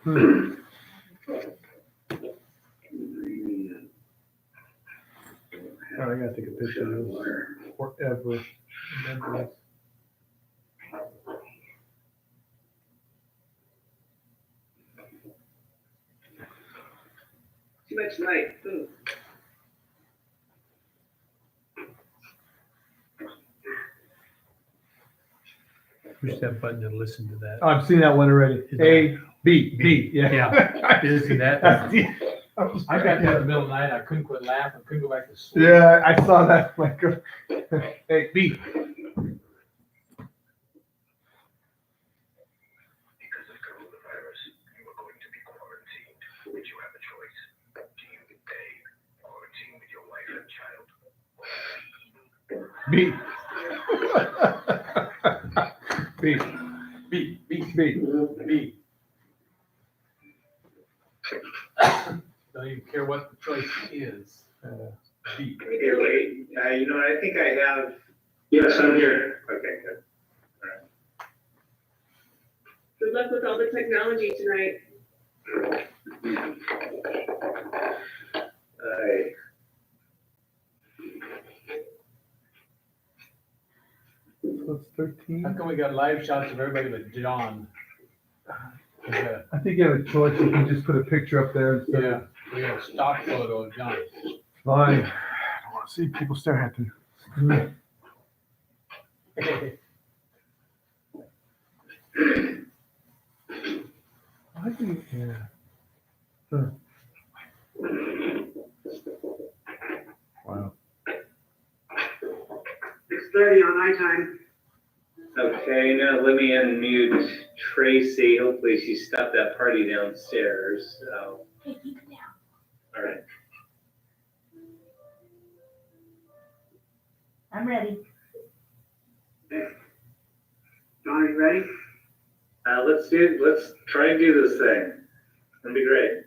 I gotta take a picture of this forever. Remember. Too much light. Ooh. Push that button and listen to that. Oh, I've seen that one already. A, B, yeah. Yeah. Did you see that? I I got that in the middle of the night. I couldn't quit laughing. Couldn't go back to sleep. Yeah, I saw that. Like, hey, B. Because of coronavirus, you are going to be quarantined, but you have a choice. Do you stay quarantined with your wife and child? B. B. B, B, B. B. Don't even care what the choice is. B. Hey, wait, you know what, I think I have. Yes, I'm here. Okay, good. Good luck with all the technology tonight. So it's 13. How come we got live shots of everybody but John? Yeah, I think you have a choice. You can just put a picture up there instead yeah, of we got a stock photo of John. fine. I don't want to see people stare at me. I think, yeah. Wow. 6:30 on my time. Okay, now let me unmute Tracy. Hopefully she stopped that party downstairs, so. Hey, keep it down. All right. I'm ready. John, are you ready? Let's try and do this thing. It'll be great.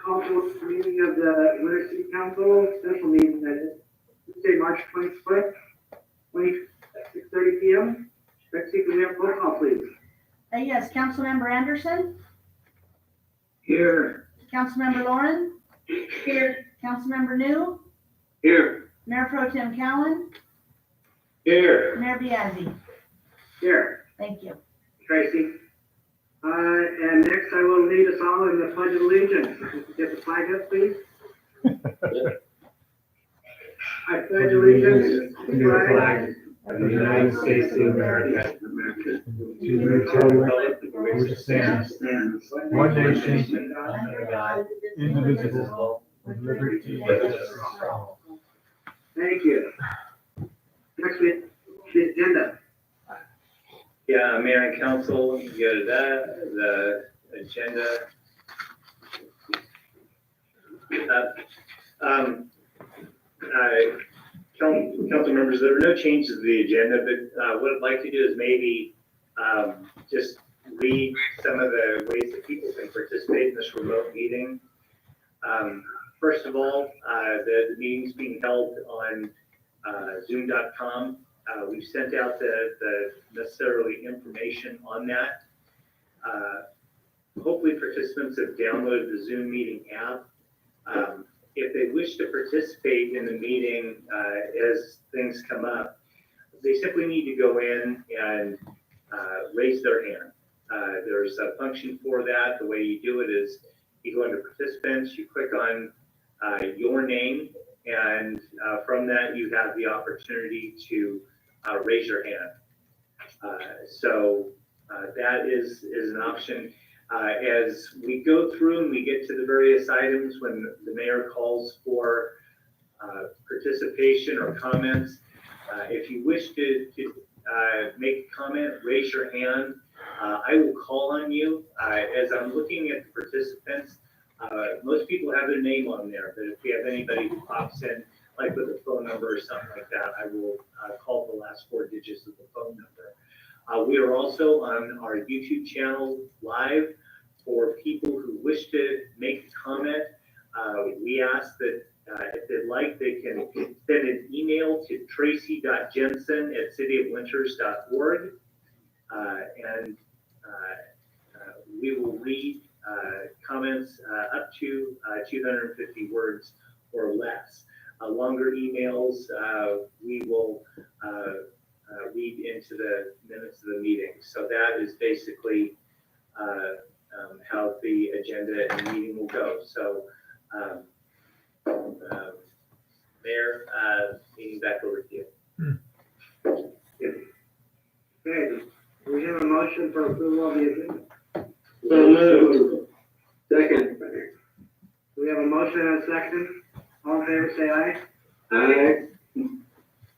Call to meeting of the Winter City Council, special meeting that is Tuesday, March 25th, 6:30 PM. Betsy, can we have roll call, please? Yes, Councilmember Anderson, Here. Councilmember Lauren. Here. Councilmember New, Here. Mayor Pro Tem Cowan, Here. Mayor Bianzi. Here, Thank you. Tracy. And next I will lead us all in the Pledge of Allegiance. Get the flag up, please. I pledge allegiance to the flag of the United States of America, to the republic which stands one nation, under God, indivisible, with liberty and justice for all. Thank you. Next, the agenda. Yeah, Mayor and Council, you go to that, the agenda. Council members, there are no changes to the agenda, but what I'd like to do is maybe just read some of the ways that people can participate in this remote meeting. First of all, the meeting's being held on zoom.com. We've sent out the necessarily information on that. Hopefully participants have downloaded the Zoom meeting app. If they wish to participate in the meeting as things come up, they simply need to go in and raise their hand. There's a function for that. The way you do it is you go under participants, you click on your name, and from that you have the opportunity to raise your hand. So that is an option. As we go through and we get to the various items, when the mayor calls for participation or comments, if you wish to make a comment, raise your hand. I will call on you. As I'm looking at the participants, most people have their name on there, but if we have anybody who pops in, like with a phone number or something like that, I will call the last four digits of the phone number. We are also on our YouTube channel live for people who wish to make a comment. We ask that if they'd like, they can send an email to tracy.jensen@cityofwinters.org. And we will read comments up to 250 words or less. Longer emails, we will read into the minutes of the meeting. So that is basically how the agenda and meeting will go. So, Mayor, meeting back over to you. Okay, do we have a motion for approval of the agenda? So moved. Second. We have a motion and a second. All in favor, say aye. Aye.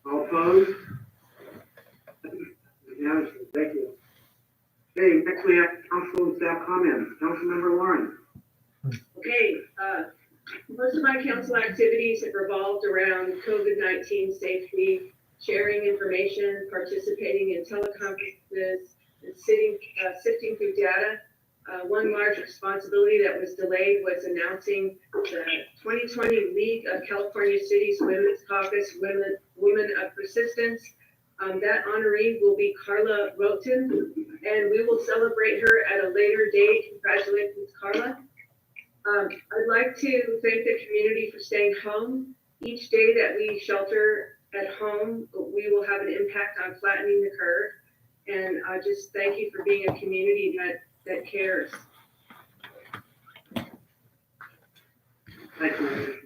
All opposed? Unanimous, thank you. Okay, next we have council and staff comments. Councilmember Lauren. Okay, most of my council activities have revolved around COVID-19 safety, sharing information, participating in teleconferences, and sifting through data. One large responsibility that was delayed was announcing the 2020 League of California Cities Women's Caucus Women of Persistence. That honoree will be Carla Roten, and we will celebrate her at a later date. Congratulations, Carla. I'd like to thank the community for staying home. Each day that we shelter at home, we will have an impact on flattening the curve. And I just thank you for being a community that cares. Thank you.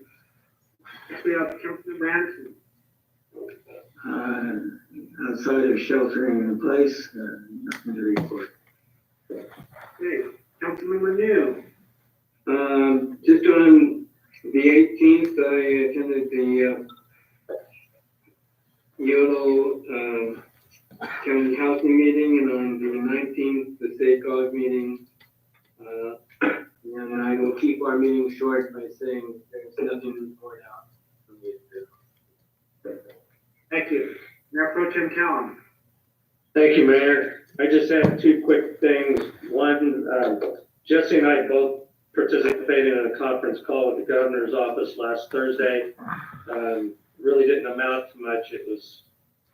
Next we have Councilmember Anderson. Outside of sheltering in place, nothing to report. Okay, Councilmember New. Just on the 18th, I attended the Yodel County Housing meeting, and on the 19th, the SACOG meeting. And I will keep our meeting short by saying there's nothing to report out from the Thank you. Mayor Pro Tem Callen. Thank you, Mayor. I just have two quick things. One, Jesse and I both participated in a conference call with the governor's office last Thursday. Really didn't amount to much. It was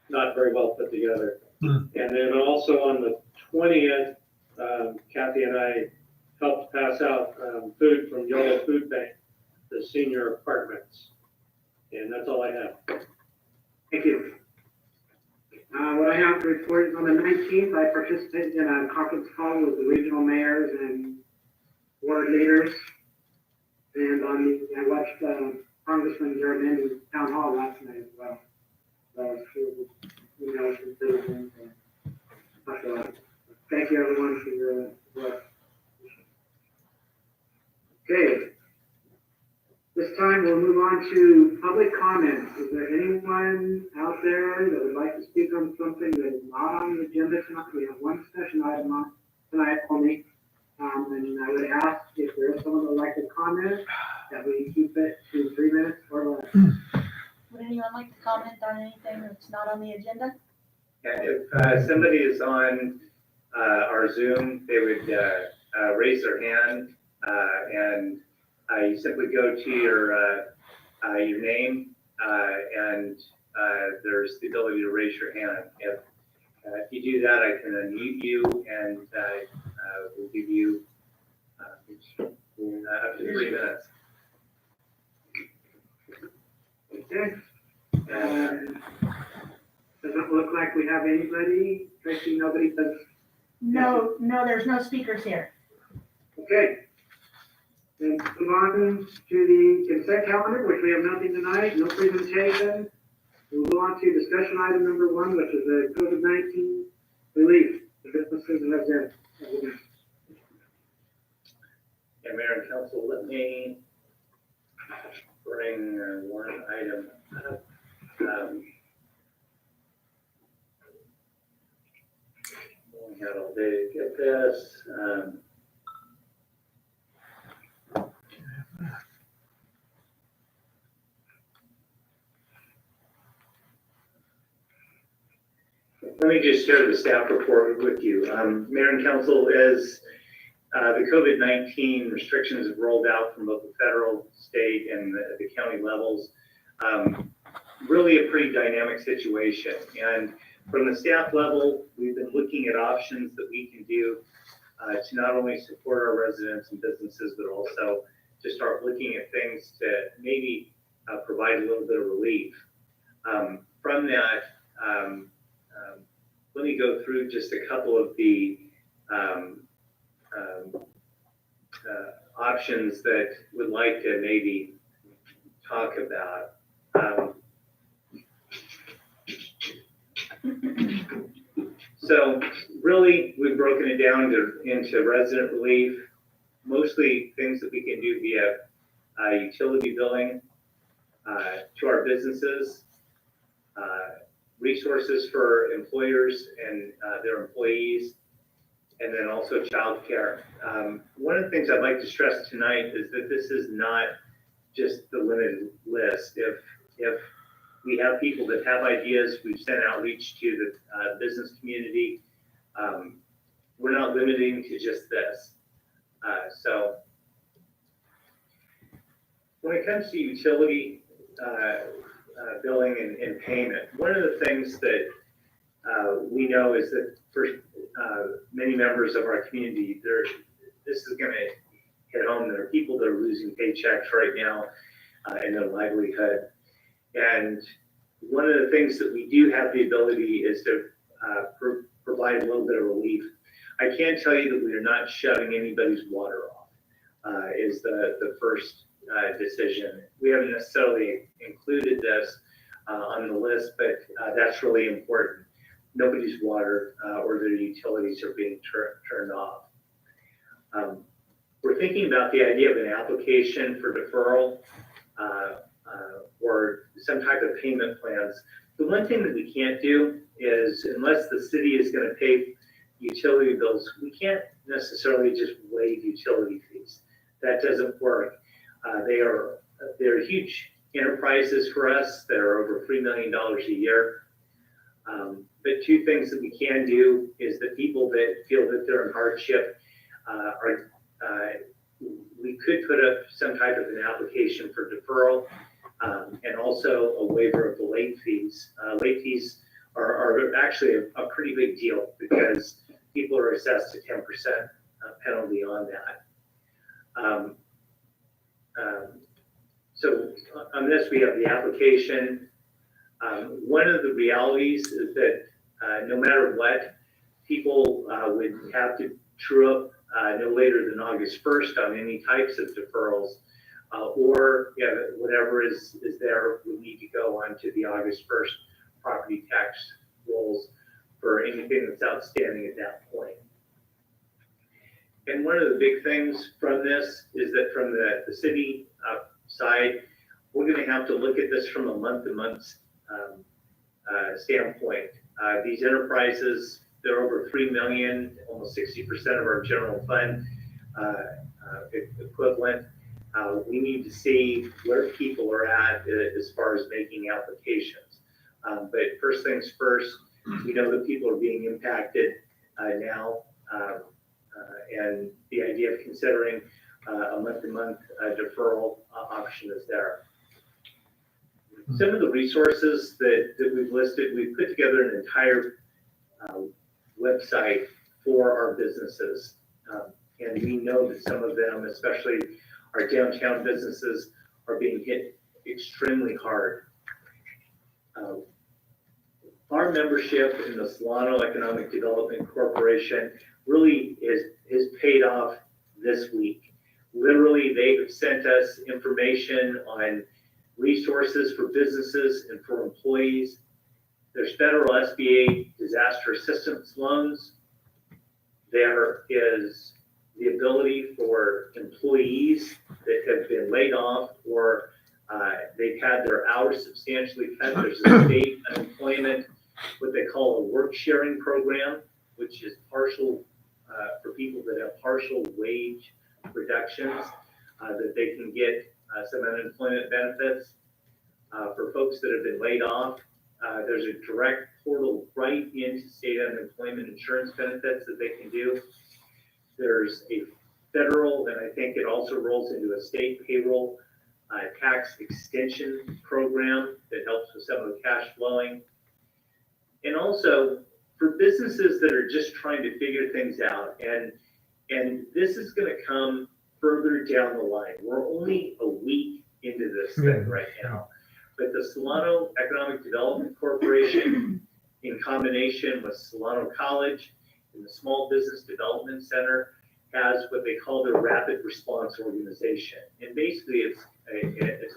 not very well put together. And then also on the 20th, Kathy and I helped pass out food from Yolo Food Bank, the senior apartments. And that's all I have. Thank you. What I have to report is on the 19th, I participated in a conference call with the regional mayors and ward leaders. And I watched Congressman Garamendi town hall last night as well. And citizens and stuff. Thank you everyone for your work. Okay. This time we'll move on to public comments. Is there anyone out there that would like to speak on something that is not on the agenda tonight? We have one discussion item on tonight only. And I would ask if there is someone that would like to comment, that we keep it to 3 minutes or less. Would anyone like to comment on anything that's not on the agenda? If somebody is on our Zoom, they would raise their hand, and you simply go to your name, and there's the ability to raise your hand. If you do that, I can unmute you, and we'll give you up to 3 minutes. Okay. Doesn't look like we have anybody. Tracy, nobody does. No, there's no speakers here. Okay. Then move on to the consent calendar, which we have nothing tonight, no presentation. We'll go on to discussion item number 1, which is the COVID-19 relief. The businesses and residents. And Mayor and Council, let me bring one item up. We had all day to get this. Let me just share the staff report with you. Mayor and Council, as the COVID-19 restrictions have rolled out from both the federal, state, and the county levels, really a pretty dynamic situation. And from the staff level, we've been looking at options that we can do to not only support our residents and businesses, but also to start looking at things to maybe provide a little bit of relief. From that, let me go through just a couple of the options that would like to maybe talk about. So really, we've broken it down into resident relief, mostly things that we can do via utility billing to our businesses, resources for employers and their employees, and then also childcare. One of the things I'd like to stress tonight is that this is not just the limited list. If we have people that have ideas, we've sent outreach to the business community. We're not limiting to just this. So when it comes to utility billing and payment, one of the things that we know is that for many members of our community, this is going to hit home. There are people that are losing paychecks right now in their livelihood. And one of the things that we do have the ability is to provide a little bit of relief. I can tell you that we are not shutting anybody's water off, is the first decision. We haven't necessarily included this on the list, but that's really important. Nobody's water or their utilities are being turned off. We're thinking about the idea of an application for deferral or some type of payment plans. The one thing that we can't do is, unless the city is going to pay utility bills, we can't necessarily just waive utility fees. That doesn't work. They're huge enterprises for us that are over $3 million a year. But two things that we can do is that people that feel that they're in hardship we could put up some type of an application for deferral and also a waiver of the late fees. Late fees are actually a pretty big deal because people are assessed a 10% penalty on that. So on this, we have the application. One of the realities is that no matter what, people would have to true up no later than August 1st on any types of deferrals, or whatever is there would need to go on to the August 1st property tax rolls for anything that's outstanding at that point. And one of the big things from this is that from the city side, we're going to have to look at this from a month-to-month standpoint. These enterprises, they're over 3 million, almost 60% of our general fund equivalent. We need to see where people are at as far as making applications. But first things first, we know that people are being impacted now, and the idea of considering a month-to-month deferral option is there. Some of the resources that we've listed, we've put together an entire website for our businesses. And we know that some of them, especially our downtown businesses, are being hit extremely hard. Our membership in the Solano Economic Development Corporation really is paid off this week. Literally, they've sent us information on resources for businesses and for employees. There's federal SBA disaster assistance loans. There is the ability for employees that have been laid off or they've had their hours substantially cut. There's a state unemployment, what they call a work sharing program, which is partial for people that have partial wage reductions, that they can get some unemployment benefits. For folks that have been laid off, there's a direct portal right into state unemployment insurance benefits that they can do. There's a federal, and I think it also rolls into a state payroll tax extension program that helps with some of the cash flowing. And also for businesses that are just trying to figure things out, and this is going to come further down the line. We're only a week into this thing right now, but the Solano Economic Development Corporation, in combination with Solano College and the Small Business Development Center, has what they call their Rapid Response Organization. And basically it's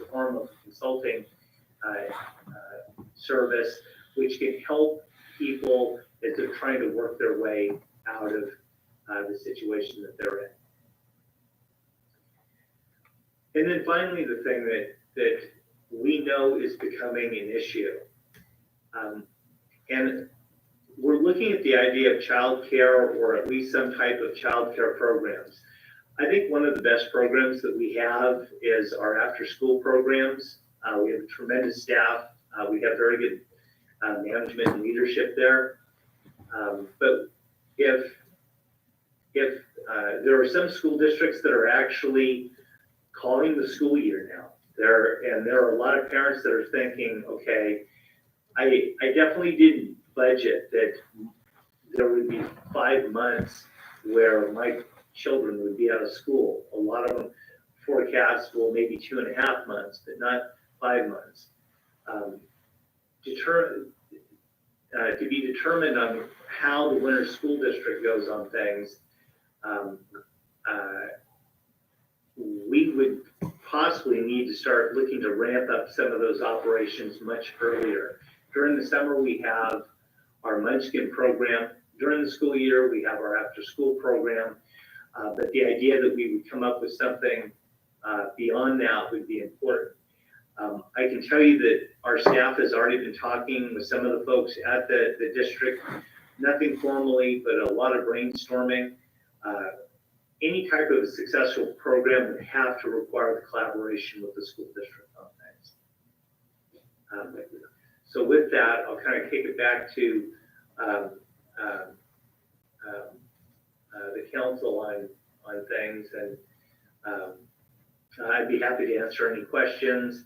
a form of consulting service which can help people as they're trying to work their way out of the situation that they're in. And then finally, the thing that we know is becoming an issue. And we're looking at the idea of childcare, or at least some type of childcare programs. I think one of the best programs that we have is our after-school programs. We have a tremendous staff. We have very good management and leadership there. But if there are some school districts that are actually calling the school year now, there are a lot of parents that are thinking, okay, I definitely didn't budget that there would be 5 months where my children would be out of school. A lot of them forecast, well, maybe 2.5 months, but not 5 months. To be determined on how the winter school district goes on things, we would possibly need to start looking to ramp up some of those operations much earlier. During the summer, we have our Munchkin program. During the school year, we have our after-school program. But the idea that we would come up with something beyond that would be important. I can tell you that our staff has already been talking with some of the folks at the district, nothing formally, but a lot of brainstorming. Any type of a successful program would have to require the collaboration with the school district on things. So with that, I'll kind of kick it back to the council on things, and I'd be happy to answer any questions,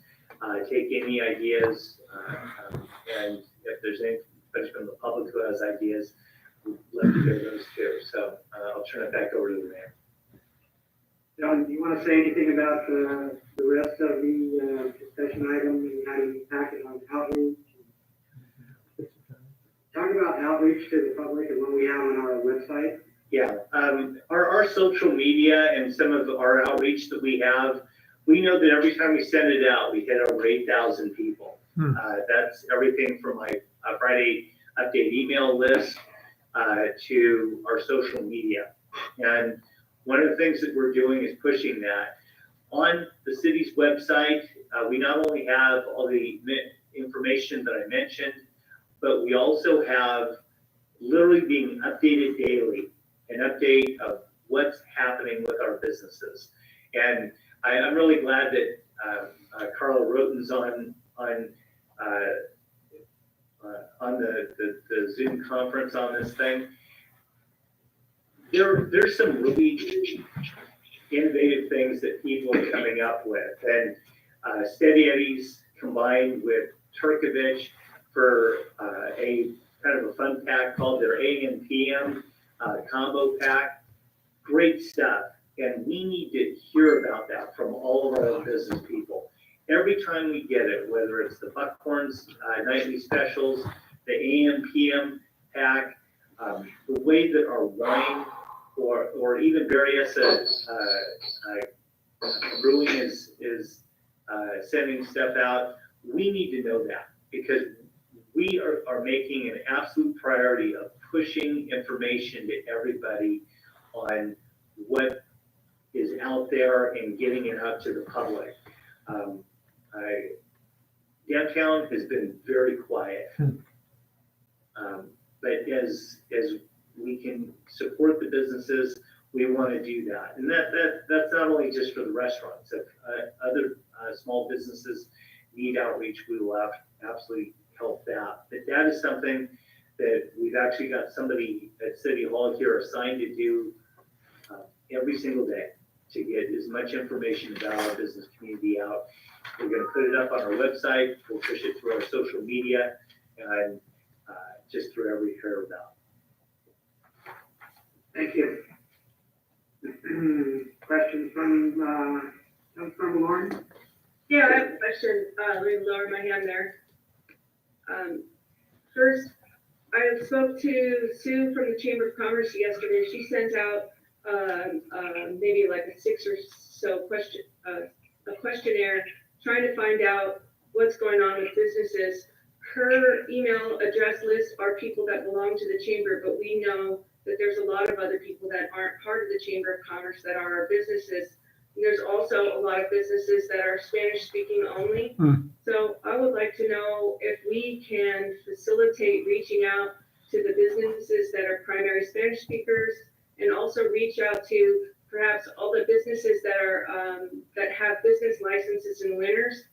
take any ideas, and if there's anybody from the public who has ideas, we'd love to hear those too. So I'll turn it back over to the mayor. John, do you want to say anything about the rest of the discussion item and how you impact it on outreach? Talk about outreach to the public and what we have on our website. Yeah, our social media and some of our outreach that we have, we know that every time we send it out, we hit over 8,000 people. That's everything from my Friday update email list to our social media. And one of the things that we're doing is pushing that. On the city's website, we not only have all the information that I mentioned, but we also have literally being updated daily, an update of what's happening with our businesses. And I'm really glad that Carla Roten's on the Zoom conference on this thing. There's some really innovative things that people are coming up with, and Steady Eddies combined with Turkovich for a kind of a fun pack called their AM PM combo pack. Great stuff, and we need to hear about that from all of our business people. Every time we get it, whether it's the Buckhorns nightly specials, the AM PM pack, the way that our wine or even various brewing is sending stuff out, we need to know that, because we are making an absolute priority of pushing information to everybody on what is out there and getting it out to the public. Downtown has been very quiet, but as we can support the businesses, we want to do that. And that's not only just for the restaurants. If other small businesses need outreach, we will absolutely help that. But that is something that we've actually got somebody at City Hall here assigned to do every single day. to get as much information about our business community out. We're gonna put it up on our website, we'll push it through our social media, and just through every hair about. Thank you. Questions from Lauren? Yeah, I have a question. Let me lower my hand there. First, I spoke to Sue from the Chamber of Commerce yesterday. She sent out maybe like a 6 or so a questionnaire trying to find out what's going on with businesses. Her email address list are people that belong to the chamber, but we know that there's a lot of other people that aren't part of the Chamber of Commerce that are our businesses. And there's also a lot of businesses that are Spanish speaking only. So I would like to know if we can facilitate reaching out to the businesses that are primary Spanish speakers, and also reach out to perhaps all the businesses that are that have business licenses in Winters,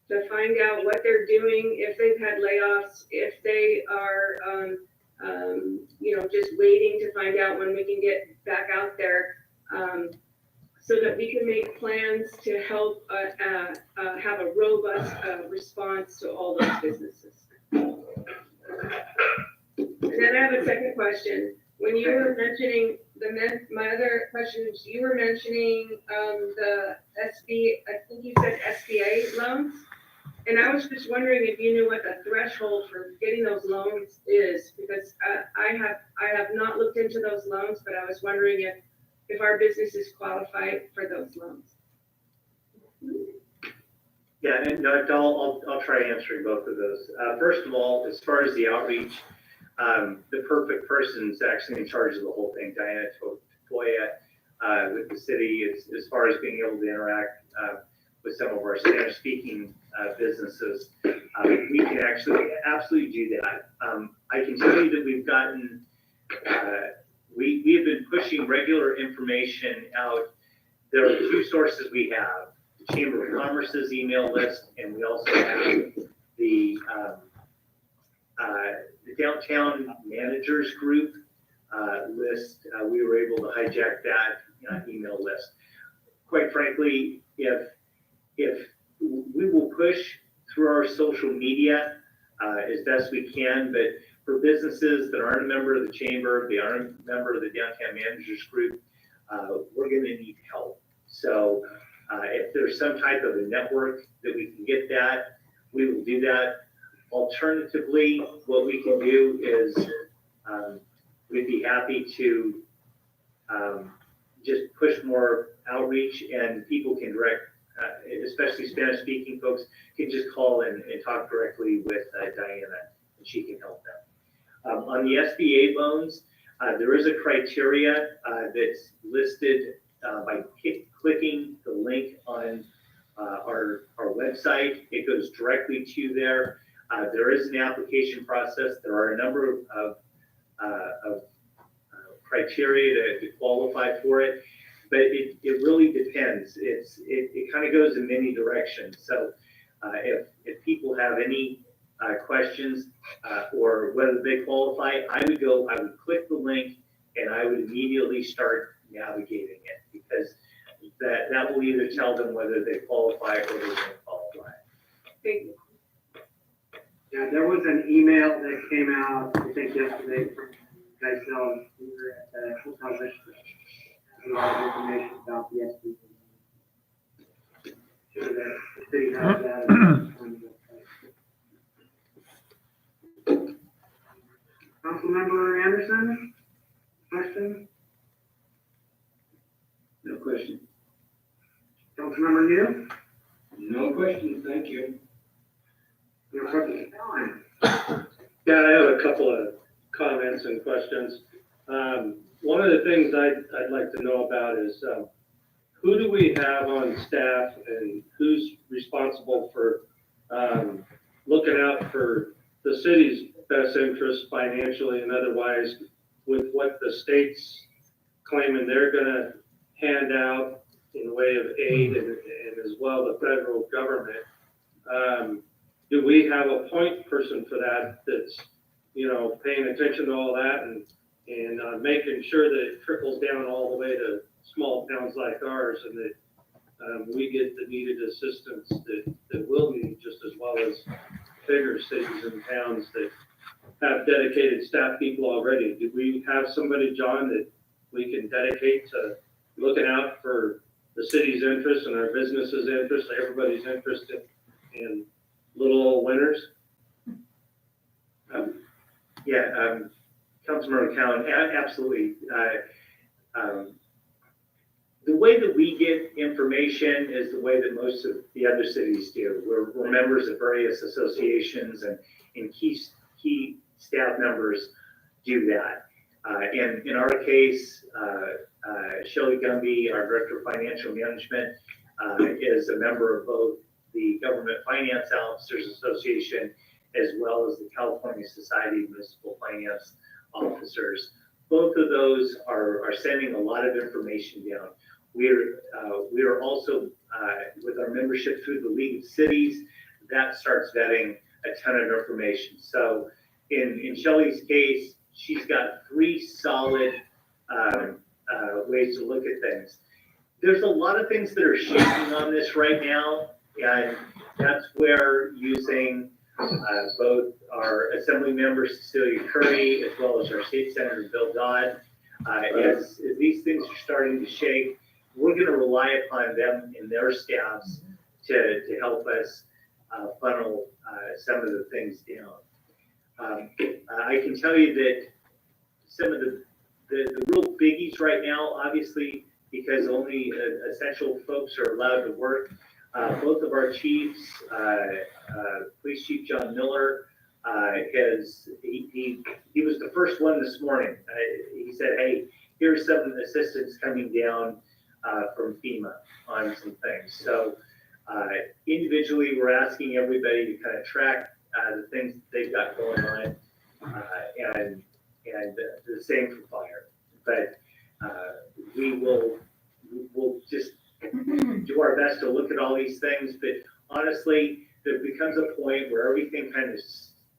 to find out what they're doing, if they've had layoffs, if they are just waiting to find out when we can get back out there, so that we can make plans to help have a robust response to all those businesses. And then I have a second question. When you were mentioning my other question is, you were mentioning the I think you said SBA loans. And I was just wondering if you knew what the threshold for getting those loans is, because I have not looked into those loans, but I was wondering if our businesses qualify for those loans. Yeah, and I'll try answering both of those. First of all, as far as the outreach, the perfect person is actually in charge of the whole thing, Diana Toya, with the city, as far as being able to interact with some of our Spanish-speaking businesses. We can actually absolutely do that. I can tell you that we've gotten, we have been pushing regular information out. There are two sources we have: the Chamber of Commerce's email list, and we also have the Downtown Managers Group list. We were able to hijack that email list. Quite frankly, if we will push through our social media as best we can, but for businesses that aren't a member of the chamber, they aren't a member of the Downtown Managers Group, we're going to need help. So if there's some type of a network that we can get that, we will do that. Alternatively, what we can do is we'd be happy to just push more outreach, and people can direct, especially Spanish-speaking folks, can just call and talk directly with Diana, and she can help them. On the SBA loans, there is a criteria that's listed by clicking the link on our website. It goes directly to there. There is an application process. There are a number of criteria to qualify for it, but it really depends. It kind of goes in many directions. So if people have any questions or whether they qualify, I would click the link and I would immediately start navigating it, because that will either tell them whether they qualify or they don't qualify. Thank you. Yeah, there was an email that came out, I think yesterday, from Geisel. We were at the Hotel Vista. A lot of information about the SBA. Sure that the city has that on the website. Councilmember Anderson, question? No question. Councilmember New? No question, thank you. Your question? Yeah, I have a couple of comments and questions. One of the things I'd like to know about is who do we have on staff and who's responsible for looking out for the city's best interests financially and otherwise, with what the state's claiming they're gonna hand out in the way of aid and as well the federal government. Do we have a point person for that that's, paying attention to all that and making sure that it trickles down all the way to small towns like ours, and that we get the needed assistance that we'll need just as well as bigger cities and towns that have dedicated staff people already. Do we have somebody, John, that we can dedicate to looking out for the city's interest and our business's interest, everybody's interest in little old Winters? Councilmember Cowan, absolutely. The way that we get information is the way that most of the other cities do. We're members of various associations, and key staff members do that. In our case, Shelley Gumby, our Director of Financial Management, is a member of both the Government Finance Officers Association as well as the California Society of Municipal Finance Officers. Both of those are sending a lot of information down. We are also, with our membership through the League of Cities, that starts vetting a ton of information. So in Shelley's case, she's got 3 solid ways to look at things. There's a lot of things that are shaking on this right now, and that's where using both our Assembly member Cecilia Curry as well as our State Senator Bill Dodd, as these things are starting to shake, we're going to rely upon them and their staffs to help us funnel some of the things down. I can tell you that some of the real biggies right now, obviously, because only essential folks are allowed to work, both of our chiefs, Police Chief John Miller, he was the first one this morning. He said, hey, here's some assistance coming down from FEMA on some things. So individually, we're asking everybody to kind of track the things that they've got going on, and the same for fire. But we'll just do our best to look at all these things. But honestly, there becomes a point where everything kind of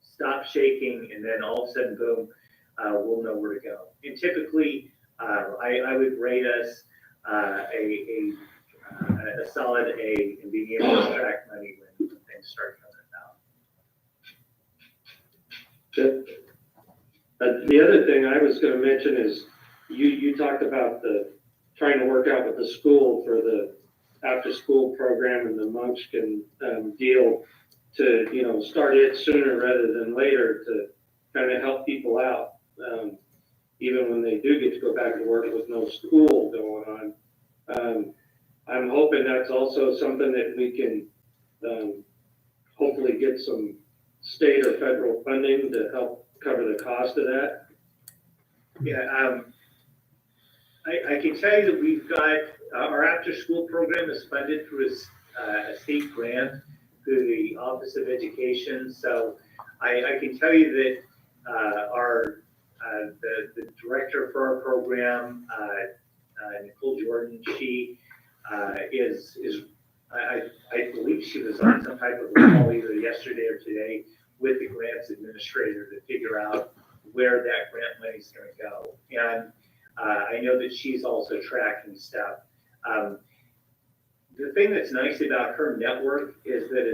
stops shaking, and then all of a sudden, boom, we'll know where to go. And typically, I would rate us a solid A in being able to track money when things start coming out. Good. The other thing I was going to mention is you talked about trying to work out with the school for the after-school program and the Munchkin deal to start it sooner rather than later to kind of help people out, even when they do get to go back to work with no school going on. I'm hoping that's also something that we can hopefully get some state or federal funding to help cover the cost of that. Yeah, I can tell you that we've got our after-school program is funded through a state grant through the Office of Education. So I can tell you that the director for our program, Nicole Jordan, she is I believe she was on some type of a call either yesterday or today with the grants administrator to figure out where that grant money is going to go. And I know that she's also tracking stuff. The thing that's nice about her network is that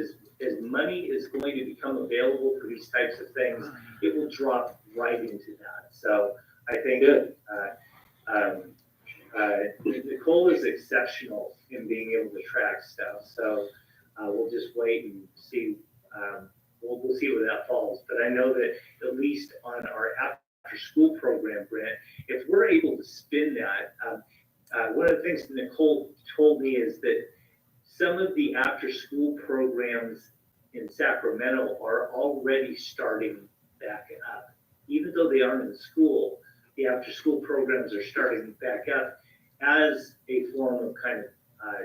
as money is going to become available for these types of things, it will drop right into that. So I think Nicole is exceptional in being able to track stuff. So we'll just wait and see. We'll see where that falls. But I know that at least on our after-school program grant, if we're able to spin that, one of the things Nicole told me is that some of the after-school programs in Sacramento are already starting back up. Even though they aren't in school, the after-school programs are starting back up as a form of kind of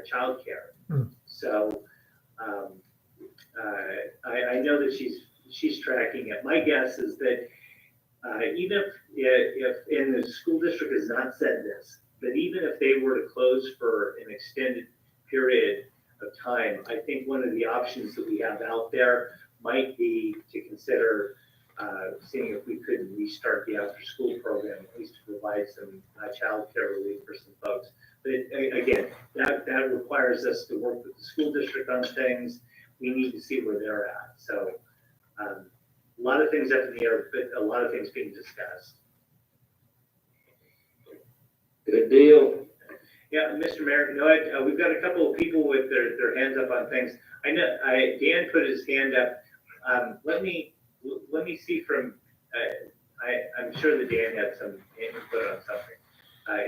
childcare. So I know that she's tracking it. My guess is that even if and the school district has not said this, but even if they were to close for an extended period of time, I think one of the options that we have out there might be to consider seeing if we could restart the after-school program, at least to provide some childcare relief for some folks. again, that requires us to work with the school district on things. We need to see where they're at. So, a lot of things up in the air, but a lot of things being discussed. Good deal. Yeah, Mr. Mayor, you know what, we've got a couple of people with their hands up on things. I know, Dan put his hand up. Let me see from, I'm sure that Dan had some input on something.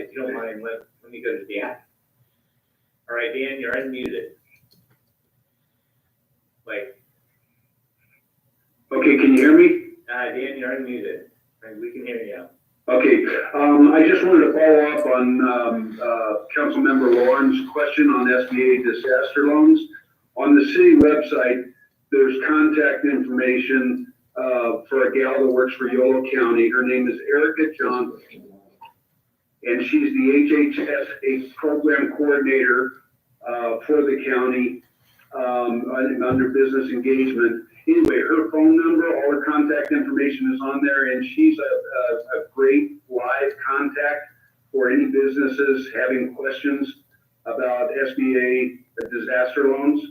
If you don't mind, let me go to Dan. All right, Dan, you're unmuted. Wait, Okay, can you hear me? Dan, you're unmuted. And we can hear you. Okay, I just wanted to follow up on, Councilmember Lauren's question on SBA disaster loans. On the city website, there's contact information, for a gal that works for Yolo County. Her name is Erica Johnson. And she's the HHSA program coordinator, for the county, under business engagement. Anyway, her phone number, all her contact information is on there, and she's a great live contact for any businesses having questions about SBA disaster loans.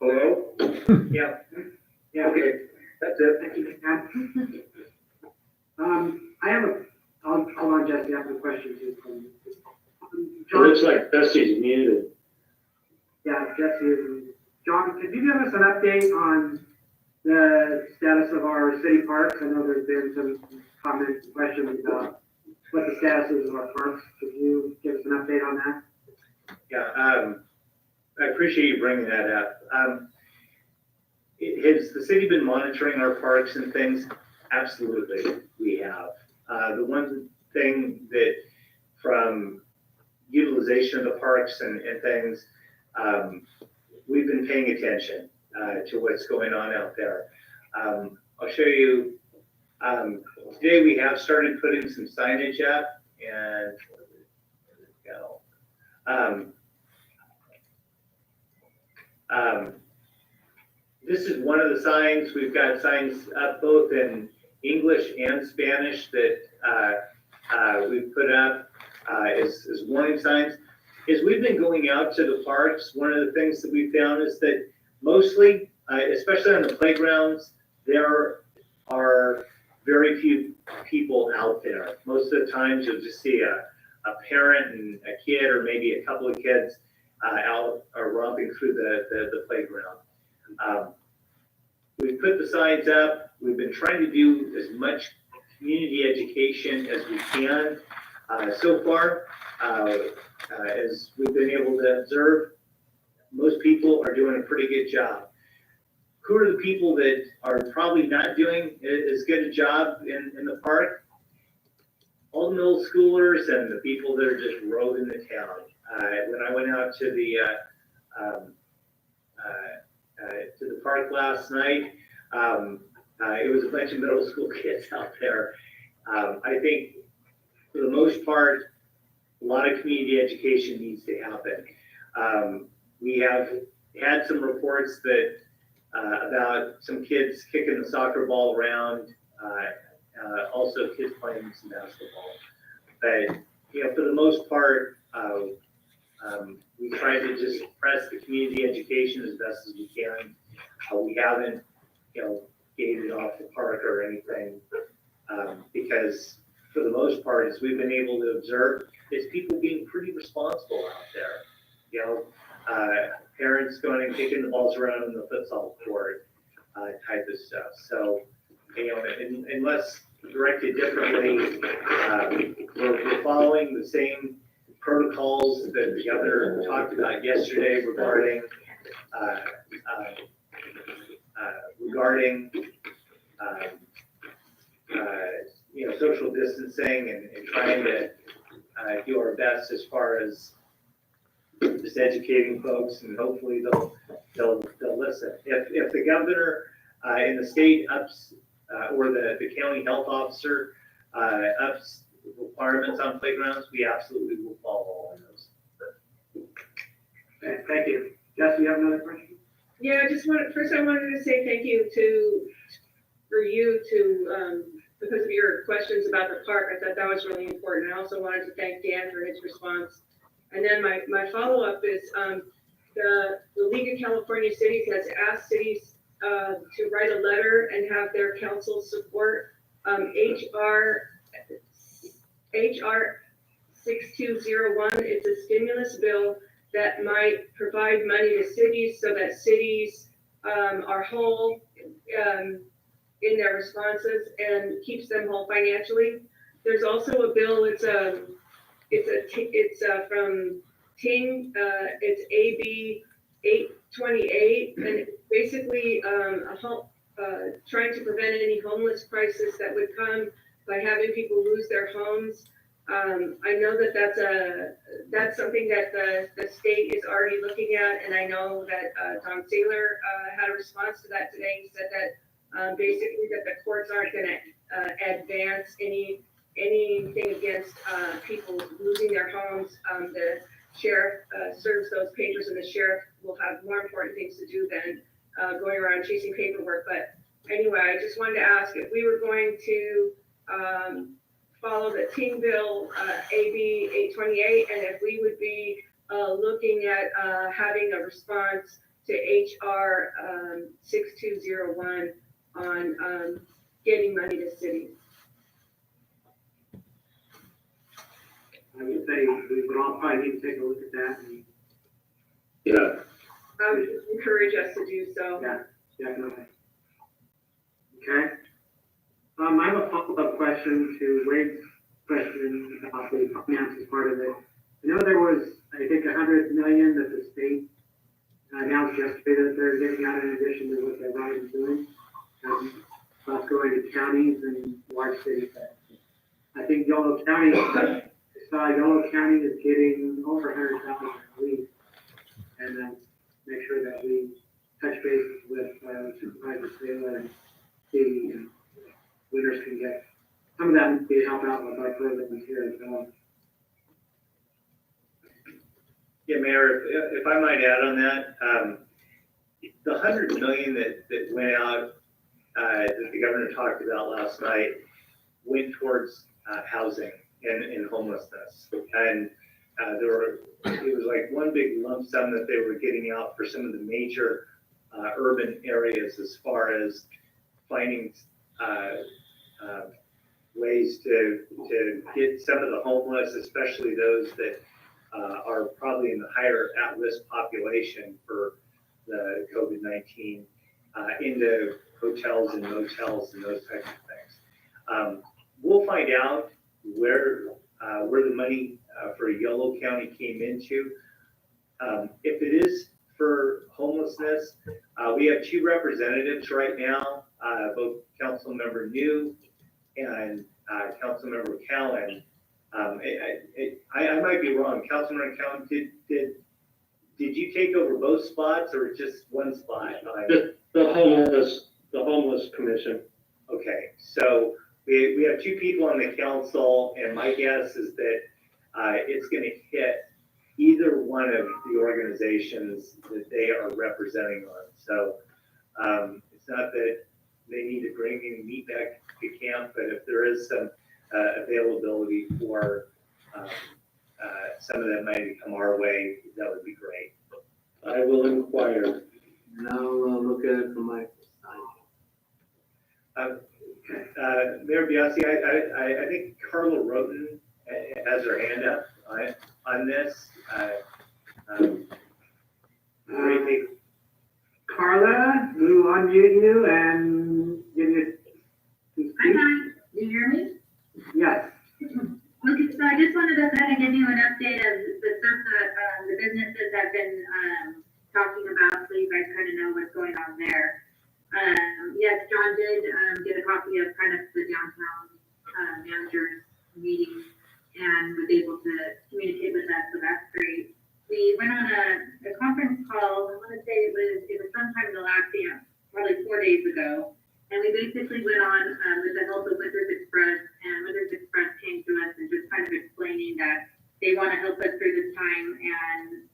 Hello? Yeah. Yeah, Okay, that's it. thank you, Matt. Hold on, Jesse, I have a question too. It John, looks like Bessie's muted. yeah, Jesse is, John, could you give us an update on the status of our city parks? I know there's been some comments and questions about what the status is of our parks. Could you give us an update on that? Yeah, I appreciate you bringing that up. Has the city been monitoring our parks and things? Absolutely, we have. The one thing that from utilization of the parks and things, we've been paying attention to what's going on out there. I'll show you, today we have started putting some signage up, and there we go. This is one of the signs. We've got signs up both in English and Spanish that we've put up as warning signs. As we've been going out to the parks, one of the things that we found is that mostly, especially on the playgrounds, there are very few people out there. Most of the times you'll just see a parent and a kid, or maybe a couple of kids out or romping through the playground. We've put the signs up. We've been trying to do as much community education as we can. So far, as we've been able to observe, most people are doing a pretty good job. Who are the people that are probably not doing as good a job in the park? All the middle schoolers and the people that are just roving the town. When I went out to the park last night, it was a bunch of middle school kids out there. I think for the most part, a lot of community education needs to happen. We have had some reports that about some kids kicking the soccer ball around, also kids playing some basketball. But for the most part, we try to just press the community education as best as we can. We haven't, gated off the park or anything, because for the most part, as we've been able to observe, it's people being pretty responsible out there. Parents going and kicking the balls around in the futsal court, type of stuff. So, unless directed differently, we're following the same protocols that the governor talked about yesterday regarding social distancing and trying to do our best as far as just educating folks, and hopefully they'll listen. If the governor in the state ups or the county health officer ups requirements on playgrounds, we absolutely will follow all of those. Okay, thank you. Jesse, you have another question? Yeah, I wanted to say thank you for you to because of your questions about the park, I thought that was really important. I also wanted to thank Dan for his response. And then my follow-up is, the League of California Cities has asked cities to write a letter and have their council support HR 6201. It's a stimulus bill that might provide money to cities so that cities are whole in their responses and keeps them whole financially. There's also a bill. It's from Ting. It's AB 828, and it's basically trying to prevent any homeless crisis that would come by having people lose their homes. I know that that's something that the state is already looking at, and I know that Tom Saylor had a response to that today. He said that basically that the courts aren't going to advance anything against people losing their homes. The sheriff serves those papers, and the sheriff will have more important things to do than going around chasing paperwork. But anyway, I just wanted to ask if we were going to follow the Ting bill, AB 828, and if we would be looking at having a response to HR 6201 on getting money to cities. I would say we would all probably need to take a look at that. And, Yeah. I would encourage us to do so. yeah, definitely. Okay. I have a follow-up question to Wade's question about the finances part of it. I know there was, I think, 100 million that the state announced yesterday that they're getting out in addition to what they're already doing. About going to counties and large cities. I think Yolo County is getting over 100,000 at least. And then make sure that we touch base with Supervisor Saylor and see winners can get. Some of that would be help out with our programs here as well. Yeah, Mayor, if I might add on that, the 100 million that went out, that the governor talked about last night, went towards housing and homelessness. And it was like one big lump sum that they were getting out for some of the major urban areas as far as finding ways to get some of the homeless, especially those that are probably in the higher at-risk population for the COVID-19, into hotels and motels and those types of things. We'll find out where the money for Yolo County came into. If it is for homelessness, we have two representatives right now, both Councilmember New and Councilmember Cowan. I might be wrong. Councilmember Cowan, did you take over both spots or just one spot? The homeless commission. Okay, so we have two people on the council, and my guess is that it's going to hit either one of the organizations that they are representing on. So it's not that they need to bring any meat back to camp, but if there is some availability for some of that money to come our way, that would be great. I will inquire. And I'll look at it from my side. Mayor Biasi, I think Carla Roten has her hand up on this. Carla, we'll unmute you and give you. Hi, do you hear me? Yes. Okay, so I just wanted to kind of give you an update of the stuff that the businesses have been talking about, so you guys kind of know what's going on there. Yes, John did get a copy of kind of the downtown manager's meeting and was able to communicate with us, so that's great. We went on a conference call, I want to say it was sometime in the last year, probably 4 days ago. And we basically went on with the help of Winters Express, and Winters Express came to us and just kind of explaining that they want to help us through this time and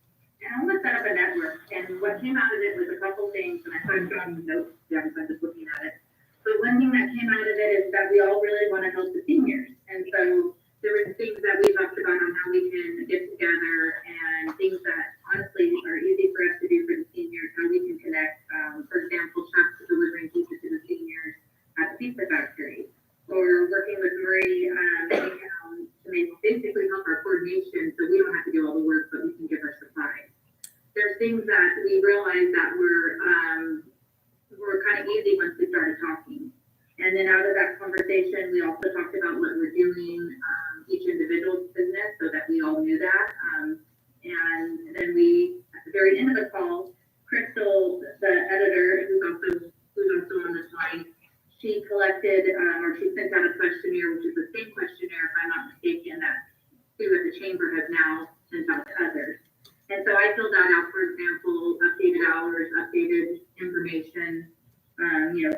almost set up a network. And what came out of it was a couple things, and I started drawing notes down, so I'm just looking at it. So one thing that came out of it is that we all really want to help the seniors. And so there were things that we talked about on how we can get together and things that honestly are easy for us to do for the seniors, how we can connect. For example, Chuck's delivering pizza to the seniors at the Pizza Factory, or working with Marie to basically help our coordination so we don't have to do all the work, but we can give our supplies. There's things that we realized that were kind of easy once we started talking. And then out of that conversation, we also talked about what we're doing, each individual's business, so that we all knew that. And then we, at the very end of the call, Crystal, the editor, who's also on this line, she collected, or she sent out a questionnaire, which is the same questionnaire, if I'm not mistaken, that Sue at the chamber has now sent out to others. And so I filled that out, for example, updated hours, updated information,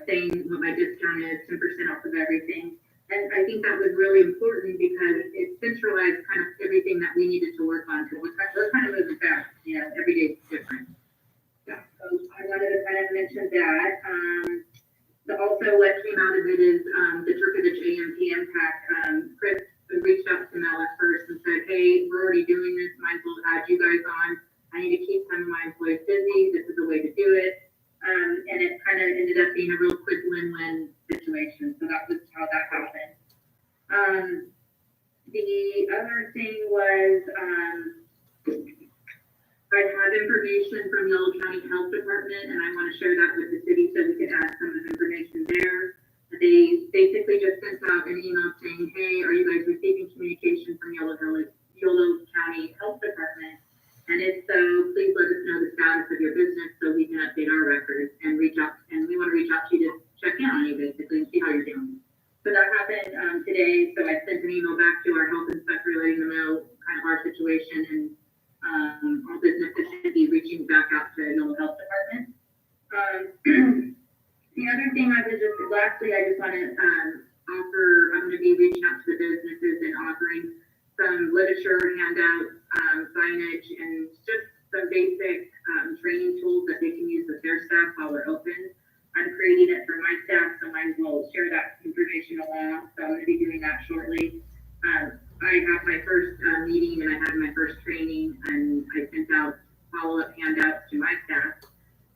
saying what my discount is, 10% off of everything. And I think that was really important because it centralized kind of everything that we needed to work on. Because we're kind of moving fast, every day is different. Yeah. So I wanted to kind of mention that. Also, what came out of it is the Turkovich AM/PM pack. Chris reached out to Mel at first and said, hey, we're already doing this. Might as well add you guys on. I need to keep some of my employees busy. This is the way to do it. And it kind of ended up being a real quick win-win situation. So that was how that happened. The other thing was I have information from Yolo County Health Department, and I want to share that with the city so we can add some of the information there. They basically just sent out an email saying, hey, are you guys receiving communication from Yolo County Health Department? And if so, please let us know the status of your business so we can update our records and reach out. And we want to reach out to you to check in on you basically and see how you're doing. So that happened today. So I sent an email back to our health inspector letting them know kind of our situation, and all businesses should be reaching back out to Yolo Health Department. The other thing lastly, I just want to offer, I'm going to be reaching out to the businesses and offering some literature, handouts, signage, and just some basic training tools that they can use with their staff while we're open. I'm creating it for my staff, so I will share that information along. So I'm going to be doing that shortly. I had my first meeting and I had my first training, and I sent out follow-up handouts to my staff.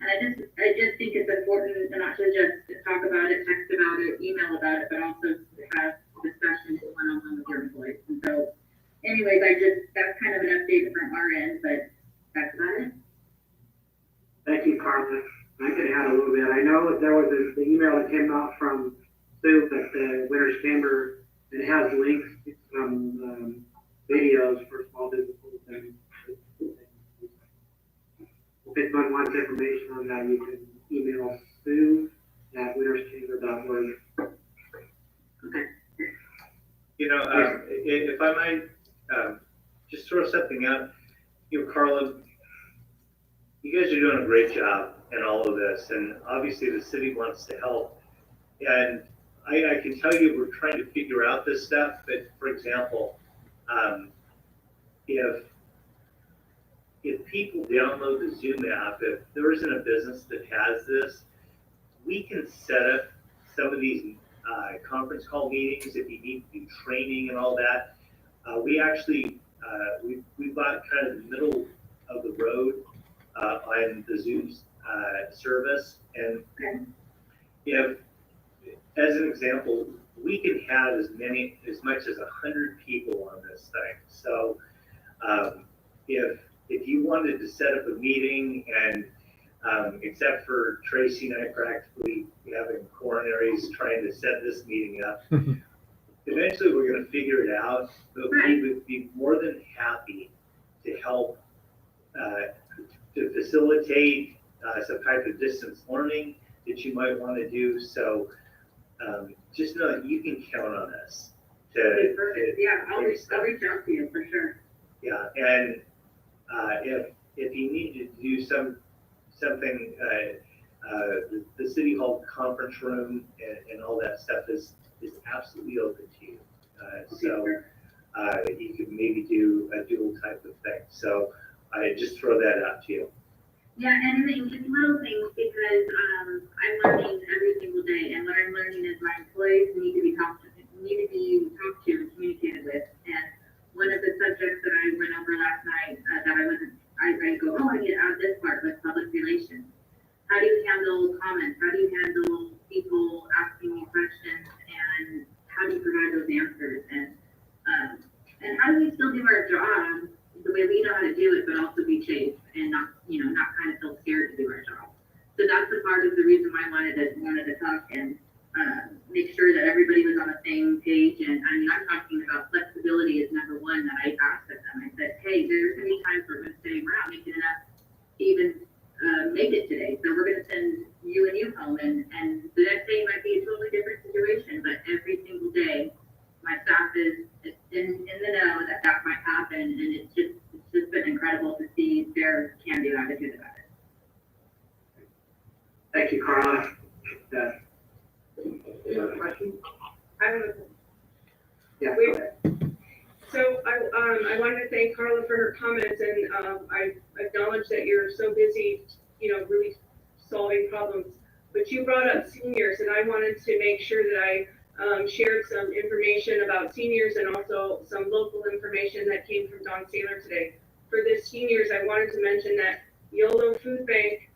And I just think it's important not to just talk about it, text about it, email about it, but also to have discussions one-on-one with your employees. And so anyways, that's kind of an update from our end, but that's about it. Thank you, Carla. I can add a little bit. I know that there was the email that came out from Sue at the Winners Chamber. It has links to some videos for small businesses. And if anyone wants information on that, you can email Sue at winnerschamber.org. Okay. If I might just throw something out, Carla, you guys are doing a great job in all of this, and obviously the city wants to help. And I can tell you we're trying to figure out this stuff, but for example, if people download the Zoom app, if there isn't a business that has this, we can set up some of these conference call meetings if you need to do training and all that. We actually, we bought kind of the middle of the road on the Zoom service. And if, as an example, we can have as much as 100 people on this thing. So if you wanted to set up a meeting, and except for Tracy and I practically having coronaries trying to set this meeting up, eventually we're going to figure it out, but we would be more than happy to help to facilitate some type of distance learning that you might want to do. So just know that you can count on us to I'll reach out to you for sure. Yeah, and if you need to do something, the city hall conference room and all that stuff is absolutely open to you. So you could maybe do a dual type of thing. So I just throw that out to you. Yeah, and it's little things because I'm learning every single day, and what I'm learning is my employees need to be talked to and communicated with. And one of the subjects that I went over last night that I go, oh, I need to add this part with public relations. How do you handle comments? How do you handle people asking you questions, and how do you provide those answers? And how do we still do our job the way we know how to do it, but also be safe and not kind of feel scared to do our job. So that's the part of the reason why I wanted to talk and make sure that everybody was on the same page. And I mean, I'm talking about flexibility is number one that I asked of them. I said, hey, there's gonna be times where we're gonna say we're not making enough to even make it today. So we're gonna send you and you home, and the next day might be a totally different situation. But every single day, my staff is in the know that might happen, and it's just been incredible to see their can-do attitude about it. Thank you, Carla. Any other questions? I have a Yeah. Wait. Go ahead. So I wanted to thank Carla for her comments, and I acknowledge that you're so busy, really solving problems. But you brought up seniors, and I wanted to make sure that I shared some information about seniors and also some local information that came from Don Saylor today. For the seniors, I wanted to mention that YOLO Food Bank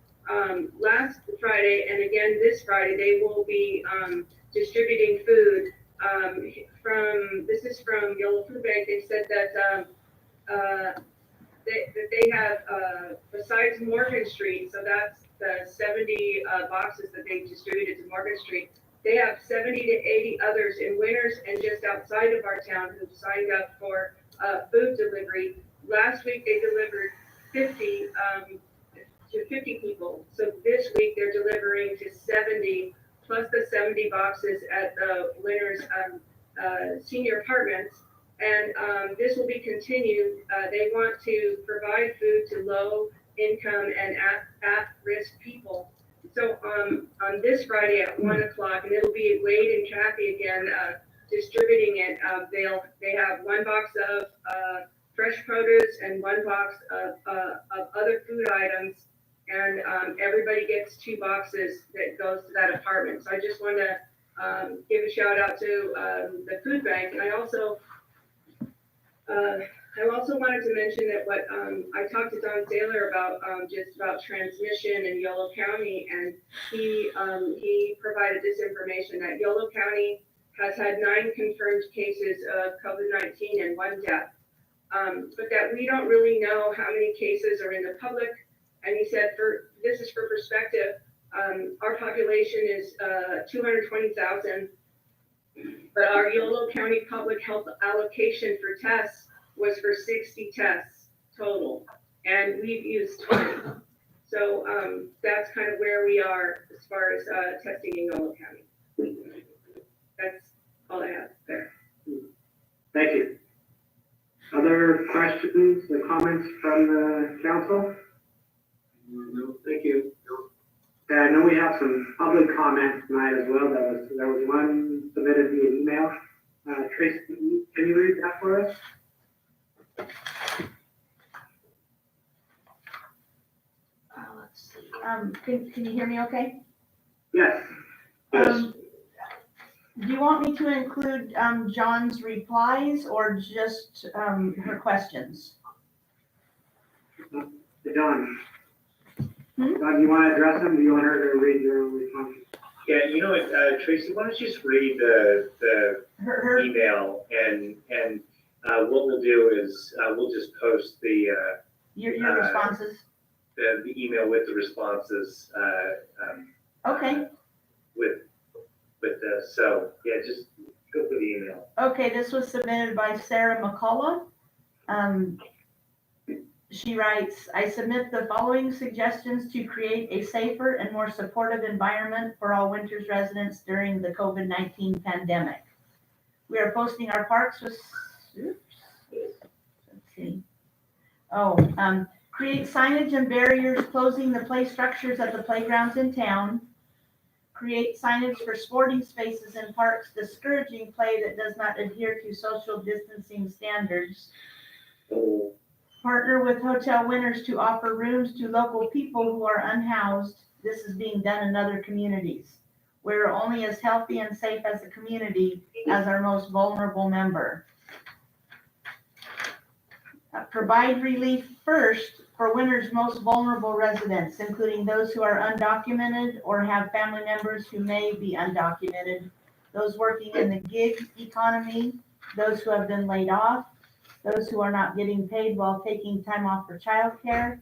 last Friday and again this Friday, they will be distributing food. This is from YOLO Food Bank. They said that they have, besides Morgan Street, so that's the 70 boxes that they distributed to Morgan Street, they have 70 to 80 others in Winters and just outside of our town who've signed up for food delivery. Last week they delivered 50 to 50 people. So this week they're delivering to 70 plus the 70 boxes at the Winters senior apartments. And this will be continued. They want to provide food to low income and at-risk people. So on this Friday at 1 o'clock, and it'll be Wade and Kathy again distributing it. They have 1 box of fresh produce and 1 box of other food items, and everybody gets 2 boxes that goes to that apartment. So I just want to give a shout out to the food bank, and I also wanted to mention that what I talked to Don Saylor about just about transmission in Yolo County, and he provided this information that Yolo County has had 9 confirmed cases of COVID-19 and 1 death, but that we don't really know how many cases are in the public. And he said, this is for perspective, our population is 220,000, but our Yolo County public health allocation for tests was for 60 tests total, and we've used 20. So that's kind of where we are as far as testing in Yolo County. That's all I have there. Thank you. Other questions or comments from the council? No, thank you. I know we have some public comments tonight as well. There was one submitted via email. Tracy, can you read that for us? Let's see. Can you hear me okay? Yes. Do you want me to include John's replies or just her questions? John. John, do you want to address them? Do you want her to read your response? Yeah, you know what, Tracy, why don't you just read the Her email, and what we'll do is we'll just post your responses. the email with the responses Okay. with this. So yeah, just go for the email. Okay, this was submitted by Sarah McCullough. She writes, I submit the following suggestions to create a safer and more supportive environment for all Winters residents during the COVID-19 pandemic. We are posting our parks with, create signage and barriers closing the play structures at the playgrounds in town. Create signage for sporting spaces in parks discouraging play that does not adhere to social distancing standards. Partner with Hotel Winners to offer rooms to local people who are unhoused. This is being done in other communities. We're only as healthy and safe as a community as our most vulnerable member. Provide relief first for Winners' most vulnerable residents, including those who are undocumented or have family members who may be undocumented, those working in the gig economy, those who have been laid off, those who are not getting paid while taking time off for childcare,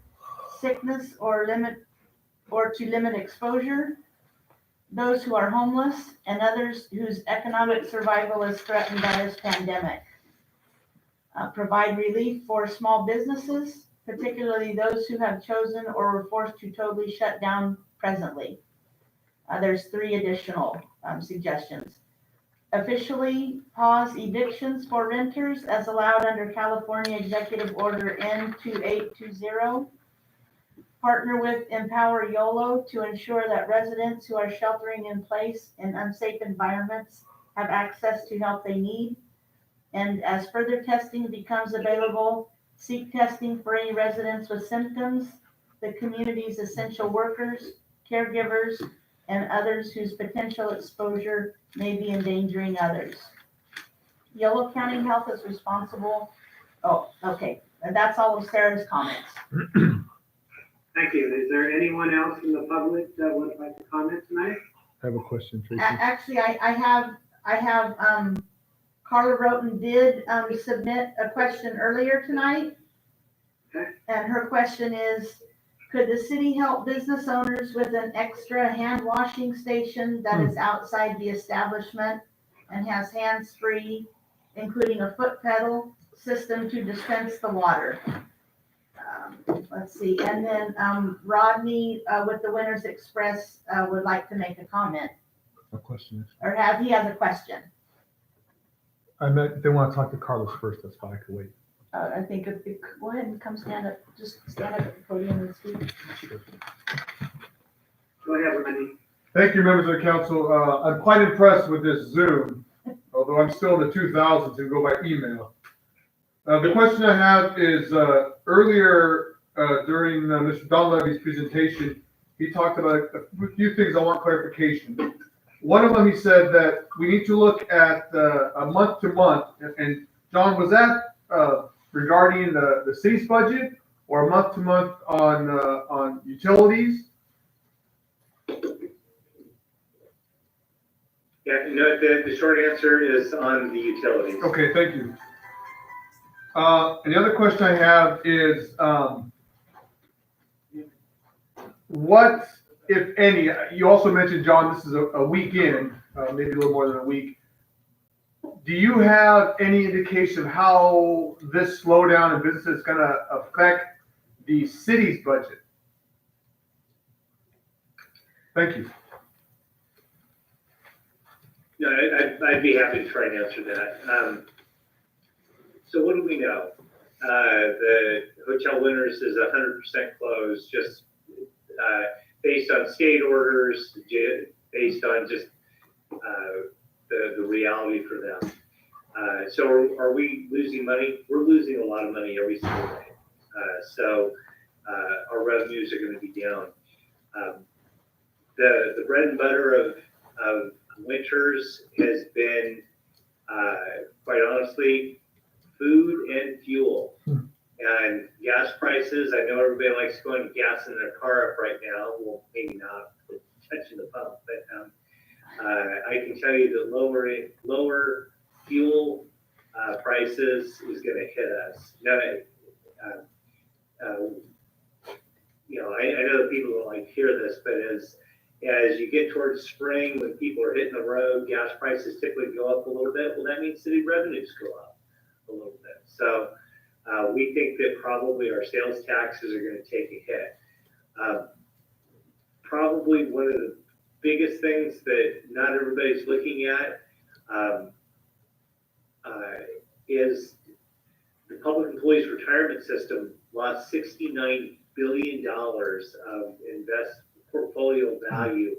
sickness or to limit exposure, those who are homeless, and others whose economic survival is threatened by this pandemic. Provide relief for small businesses, particularly those who have chosen or were forced to totally shut down presently. There's 3 additional suggestions. Officially pause evictions for renters as allowed under California Executive Order N2820. Partner with Empower YOLO to ensure that residents who are sheltering in place in unsafe environments have access to help they need. And as further testing becomes available, seek testing for any residents with symptoms, the community's essential workers, caregivers, and others whose potential exposure may be endangering others. Yolo County Health is responsible. Oh, okay. And that's all of Sarah's comments. Thank you. Is there anyone else in the public that would like to comment tonight? I have a question, Tracy. Actually, I have, Carla Roten did submit a question earlier tonight. Okay. And her question is, could the city help business owners with an extra hand washing station that is outside the establishment and has hands-free, including a foot pedal system to dispense the water? Let's see, and then Rodney with the Winners Express would like to make a comment, A question. or he has a question. They want to talk to Carlos first, that's fine, I could wait. I think go ahead and come stand up, just stand up at the podium and speak. Go ahead, Randy. Thank you, members of the council. I'm quite impressed with this Zoom, although I'm still in the 2000s and go by email. The question I have is, earlier during Mr. Donlevy's presentation, he talked about a few things I want clarification. One of them, he said that we need to look at a month to month, and John, was that regarding the city's budget or month to month on utilities? Yeah, no, the short answer is on the utilities. Okay, thank you. And the other question I have is, what, if any, you also mentioned, John, this is a weekend, maybe a little more than a week. Do you have any indication of how this slowdown in business is going to affect the city's budget? Thank you. No, I'd be happy to try and answer that. So what do we know? The Hotel Winners is 100% closed, just based on state orders, based on just the reality for them. So are we losing money? We're losing a lot of money every single day. So our revenues are going to be down. The bread and butter of Winters has been, quite honestly, food and fuel. And gas prices, I know everybody likes going to gas in their car up right now. Well, maybe not touching the pump, but I can tell you that lower fuel prices is going to hit us. Now, I know that people don't like to hear this, but as you get towards spring, when people are hitting the road, gas prices typically go up a little bit. Well, that means city revenues go up a little bit. So we think that probably our sales taxes are going to take a hit. Probably one of the biggest things that not everybody's looking at is the public employees retirement system lost $69 billion of portfolio value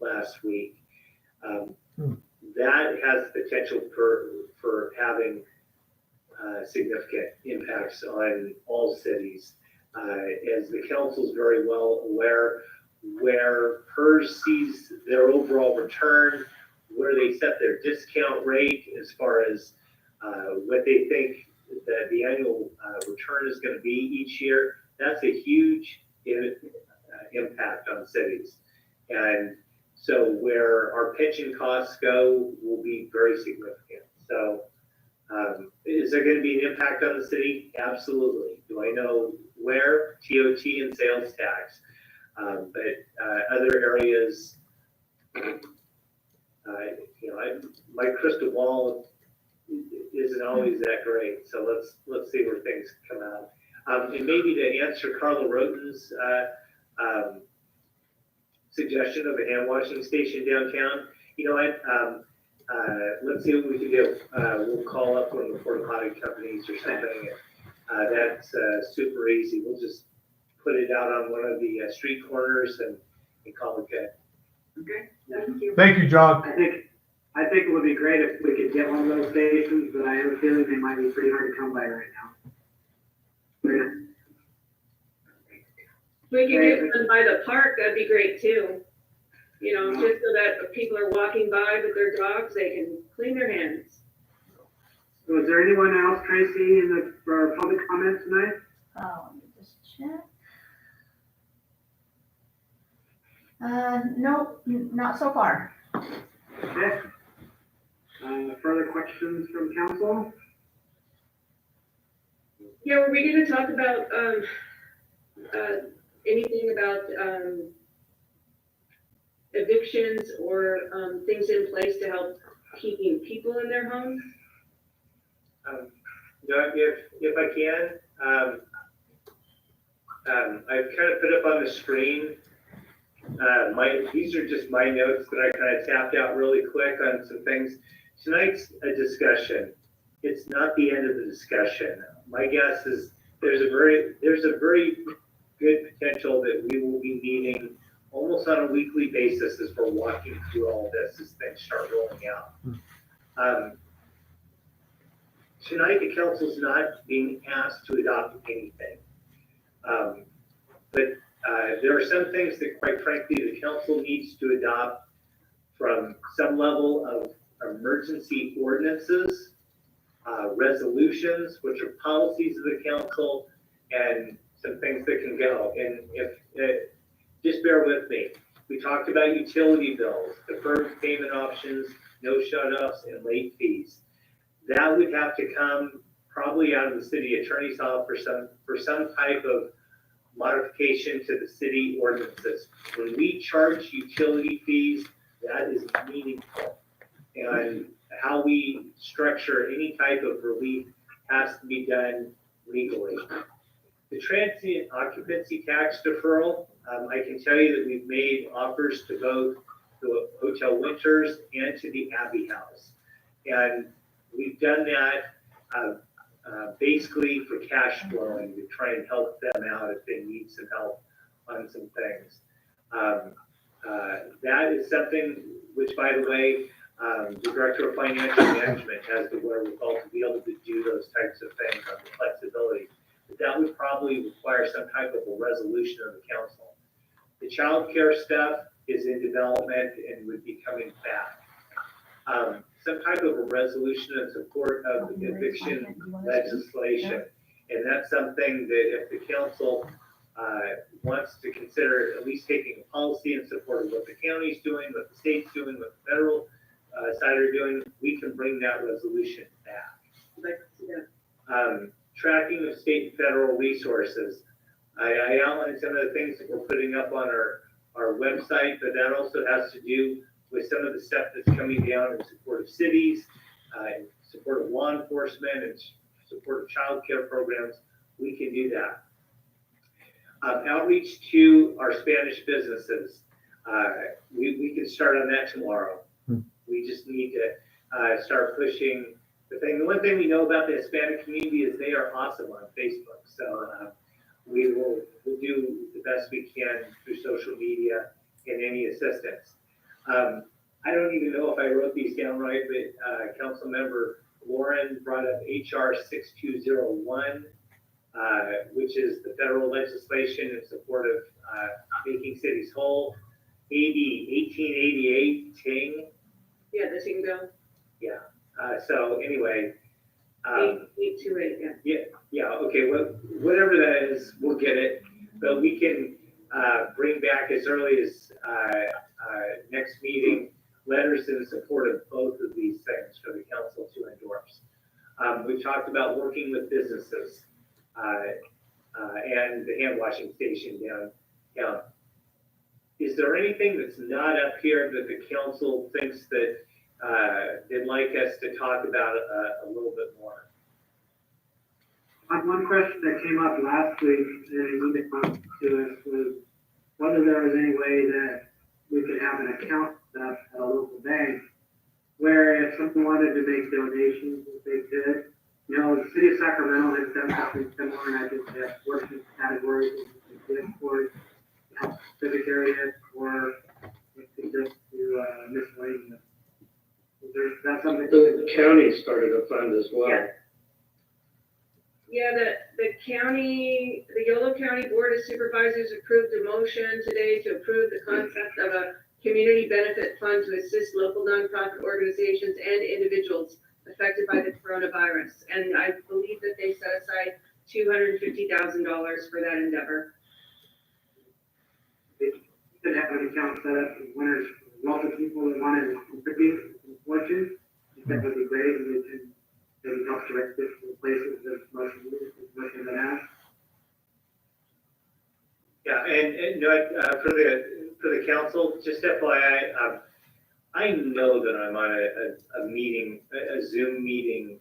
last week. That has the potential for having significant impacts on all cities. As the council's very well aware, where PERS sees their overall return, where they set their discount rate as far as what they think that the annual return is going to be each year, that's a huge impact on cities. And so where our pension costs go will be very significant. So is there going to be an impact on the city? Absolutely. Do I know where? TOT and sales tax. But other areas, my crystal ball isn't always that great. So let's see where things come out. And maybe to answer Carla Roten's suggestion of a hand washing station downtown, let's see what we can do. We'll call up one of the porta potty companies or something. That's super easy. We'll just put it out on one of the street corners and call it good. Okay, thank you. Thank you, John. I think it would be great if we could get one of those stations, but I have a feeling they might be pretty hard to come by right now. If we could get one by the park, that'd be great too. Just so that if people are walking by with their dogs, they can clean their hands. So is there anyone else, Tracy, for our public comment tonight? Let me just check. Nope, not so far. Okay. Further questions from council? Yeah, were we gonna talk about, anything about, evictions or, things in place to help keeping people in their homes? If I can, I've kind of put up on the screen, these are just my notes that I kind of tapped out really quick on some things. Tonight's a discussion. It's not the end of the discussion. My guess is there's a very good potential that we will be meeting almost on a weekly basis as we're walking through all this as things start rolling out. Tonight, the council's not being asked to adopt anything. But there are some things that, quite frankly, the council needs to adopt from some level of emergency ordinances, resolutions, which are policies of the council, and some things that can go. And if just bear with me. We talked about utility bills, deferred payment options, no shut-offs, and late fees. That would have to come probably out of the city attorney's office for some type of modification to the city ordinances. When we charge utility fees, that is meaningful. And how we structure any type of relief has to be done legally. The transient occupancy tax deferral, I can tell you that we've made offers to both the Hotel Winters and to the Abbey House. And we've done that basically for cash flowing to try and help them out if they need some help on some things. That is something which, by the way, the Director of Financial Management has the wherewithal to be able to do those types of things on the flexibility. But that would probably require some type of a resolution of the council. The child care stuff is in development and would be coming back. Some type of a resolution in support of the eviction legislation. And that's something that if the council wants to consider at least taking a policy in support of what the county's doing, what the state's doing, what the federal side are doing, we can bring that resolution back. I'd like to see that. Tracking of state and federal resources. I outlined some of the things that we're putting up on our website, but that also has to do with some of the stuff that's coming down in support of cities, in support of law enforcement, and support of child care programs. We can do that. Outreach to our Spanish businesses. We can start on that tomorrow. We just need to start pushing the thing. The one thing we know about the Hispanic community is they are awesome on Facebook. So we'll do the best we can through social media and any assistance. I don't even know if I wrote these down right, but Councilmember Lauren brought up HR 6201, which is the federal legislation in support of making cities whole. AB 1888 Ting. Yeah, the Ting bill, So anyway, 828, yeah. yeah, okay, whatever that is, we'll get it. But we can bring back as early as next meeting letters in support of both of these things for the council to endorse. We talked about working with businesses and the hand washing station downtown. Is there anything that's not up here that the council thinks that they'd like us to talk about a little bit more? One question that came up last week, and it came to us, was whether there was any way that we could have an account set up at a local bank where if someone wanted to make donations, if they could. You know, the city of Sacramento has done something similar, and I think they have working categories that they give for health civic areas or if they just do miscellaneous. That's something. The county started a fund as well. Yeah. Yeah, the county, the Yolo County Board of Supervisors approved a motion today to approve the concept of a community benefit fund to assist local nonprofit organizations and individuals affected by the coronavirus. And I believe that they set aside $250,000 for that endeavor. They could have an account set up when there's lots of people that want to contribute some fortune. That would be great, and we can maybe help direct this to the places that's most needed, most in the ask. Yeah, and for the council, just FYI, I know that I'm on a meeting, a Zoom meeting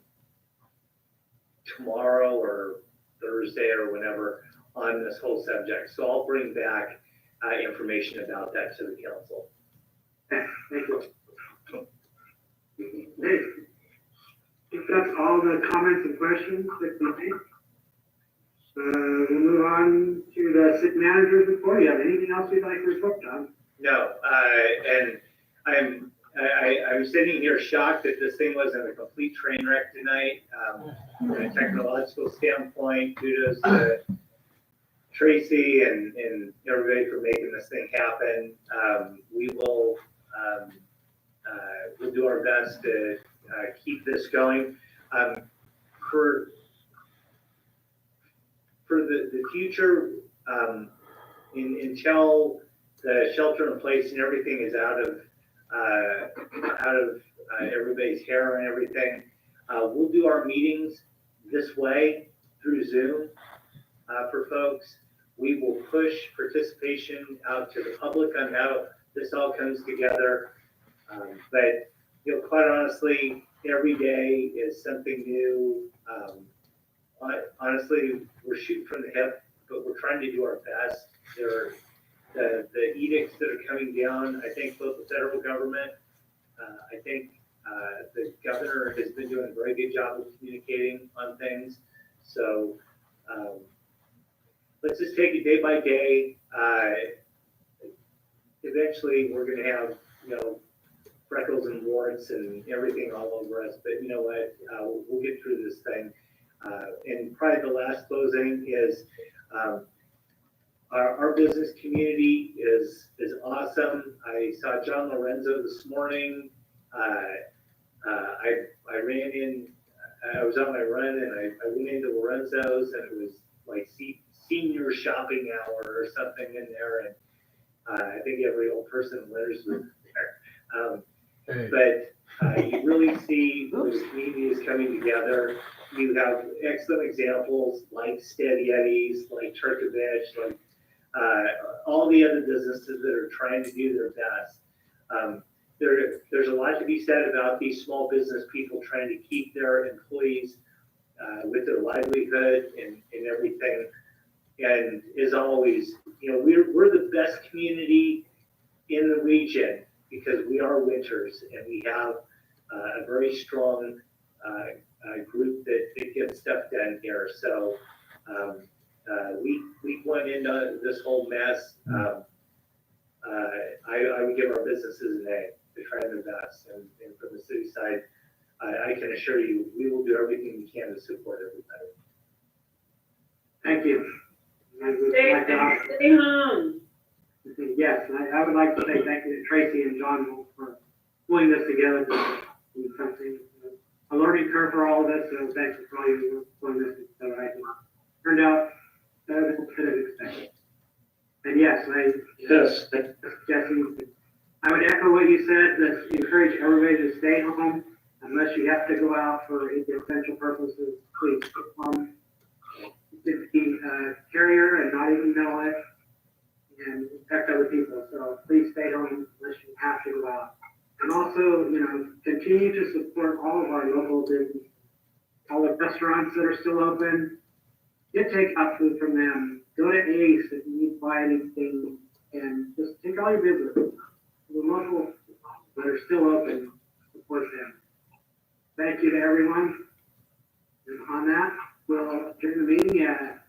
tomorrow or Thursday or whenever on this whole subject. So I'll bring back information about that to the council. Okay, thank you. Hey, if that's all the comments and questions that we made, we'll move on to the city manager's report. Do you have anything else you'd like to report, John? No, and I'm sitting here shocked that this thing wasn't a complete train wreck tonight. From a technological standpoint, kudos to Tracy and everybody for making this thing happen. We will we'll do our best to keep this going. For the future, until the shelter in place and everything is out of everybody's hair and everything, we'll do our meetings this way through Zoom for folks. We will push participation out to the public on how this all comes together. But you know, quite honestly, every day is something new. Honestly, we're shooting from the hip, but we're trying to do our best. The edicts that are coming down, I think both the federal government, I think the governor has been doing a very good job of communicating on things. So let's just take it day by day. Eventually, we're going to have, you know, freckles and warts and everything all over us. But you know what? We'll get through this thing. And probably the last closing is our business community is awesome. I saw John Lorenzo this morning. I ran in. I was on my run and I went into Lorenzo's and it was like senior shopping hour or something in there, and I think every old person lives with there. But you really see this community is coming together. You have excellent examples like Steady Eddies, like Turkovich, like all the other businesses that are trying to do their best. There's a lot to be said about these small business people trying to keep their employees with their livelihood and everything. And as always, you know, we're the best community in the region because we are Winters and we have a very strong group that gets stuff done here. So we went into this whole mess. I would give our businesses an A. They're trying their best. And from the city side, I can assure you, we will do everything we can to support everybody. Thank you. Stay home. Yes, I would like to say thank you to Tracy and John for pulling this together to do something. A learning curve for all of us, so thank you for all you pulling this together. I think it turned out better than could have expected. And yes, Yes. Jesse, I would echo what you said, that encourage everybody to stay home unless you have to go out for essential purposes. Please stay home. It's the carrier and not even know it and infect other people. So please stay home unless you have to go out. And also, continue to support all of our local businesses, all the restaurants that are still open. Get takeout food from them. Go to Ace if you need to buy anything, and just take all your business. The local that are still open, support them. Thank you to everyone. And on that, we'll adjourn the meeting at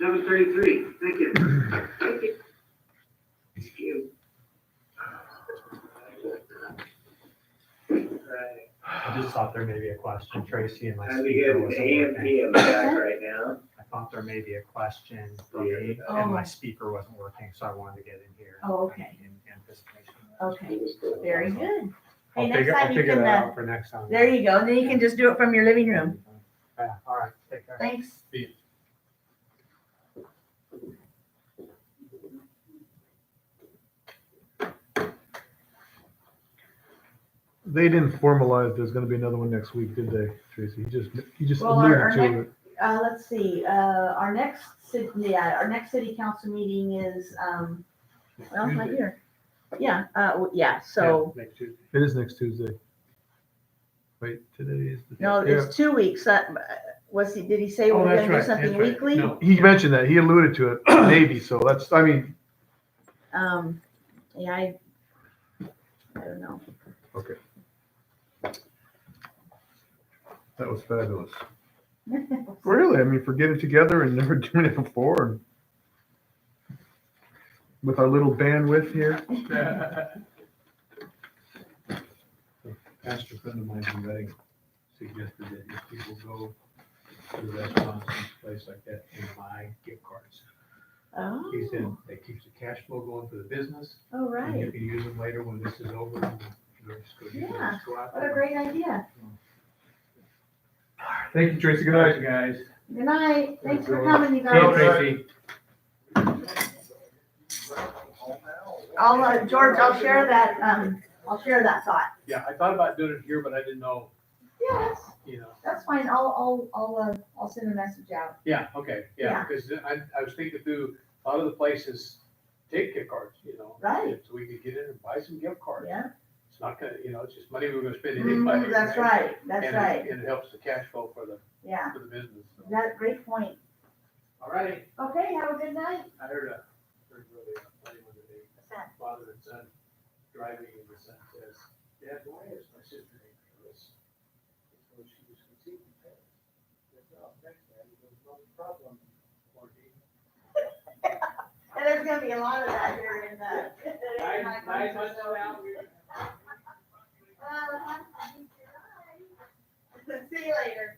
7:33. Thank you. Thank you. Thank you. I just thought there may be a question, Tracy, and my And we speaker get wasn't AMP working. in the back right now. I thought there may be a question for me, Oh. and my speaker wasn't working, so I wanted to get in here. Oh, okay. In anticipation. Okay, very good. I'll Hey, next figure, time I'll you figure can, that out for next time. there you go, and then you can just do it from your living room. Yeah, all right, take care. Thanks. They didn't formalize there's gonna be another one next week, did they, Tracy? He just Well, our alluded to it. Let's see, our next city council meeting is, well, not here. Yeah, so, Next Tuesday. It is next Tuesday. Wait, today is the. no, Yeah. it's 2 weeks. Did he say Oh, we're that's gonna do right, something that's right. weekly? No, he mentioned that, he alluded to it, maybe, so that's, I mean, Yeah, I don't know. okay. That was fabulous. Really, I mean, for getting together and never doing it before, and with our little bandwidth here. Pastor friend of mine in Reading suggested that if people go to the restaurants and place like that, they buy gift cards. He said Oh, that keeps the cash flow going for the business. oh, And you right. can use them later when this is over. And just go use them, Yeah, just go out What a there. great idea. Thank you, Tracy, good All night. right, guys. Good night. Thanks for coming, you Hey, guys. Tracy. George, I'll share that thought. Yeah, I thought about doing it here, but I didn't know, Yes, you know. that's fine. I'll send a message out. Yeah, okay, yeah, Yeah. because I was thinking through, a lot of the places take gift cards, you know. Right. So we could get in and buy some gift cards. Yeah. It's not gonna, it's just money we're gonna spend anyway. That's right, that's And right. it helps the cash flow for the Yeah, business. So. that, great point. All right, Okay, have a good night. I heard really funny one today. Father and son driving, and the son says, "Dad, why is my sister named Phyllis?" So she was conceived in Paris. He said, "Oh, next time, there's no problem, Marty." And there's gonna be a lot of that here in Nine months out. See you later.